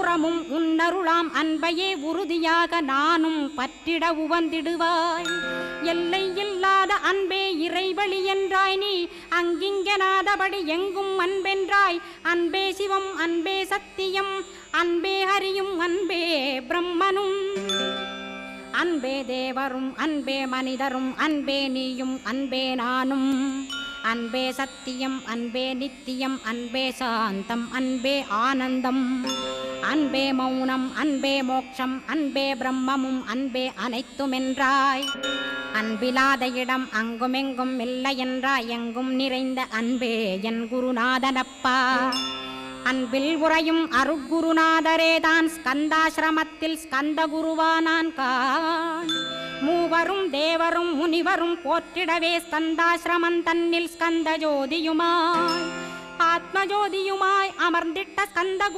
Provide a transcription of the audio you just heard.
புறமும் உன்னருளாம் அன்பையே உறுதியாக நானும் பற்றிட உவந்திடுவாய். எல்லை இல்லாத அன்பே இறைவழி என்றாய் நீ, அங்கிங்கனாதபடி எங்கும் அன்பென்றாய். அன்பே சிவம், அன்பே சத்தியம், அன்பே ஹரியும், அன்பே பிரம்மனும். அன்பே தேவரும், அன்பே மனிதரும், அன்பே நீயும், அன்பே நானும். அன்பே சத்தியம், அன்பே நித்தியம், அன்பே சாந்தம், அன்பே ஆனந்தம். அன்பே மௌனம், அன்பே மோட்சம், அன்பே பிரம்மமும், அன்பே அனைத்துமென்றாய். அன்பிலாத இடம் அங்குமெங்கும் இல்லை என்றாய். எங்கும் நிறைந்த அன்பே என் குருநாதனப்பா. அன்பில் உறையும் அருட்குருநாதரேதான் ஸ்கந்தாசிரமத்தில் ஸ்கந்த குருவானான் காண். மூவரும் தேவரும் முனிவரும் போற்றிடவே ஸ்கந்தாசிரமம் தன்னில் ஸ்கந்த ஜோதியுமாய் ஆத்மஜோதியுமாய் அமர்ந்திட்ட ஸ்கந்த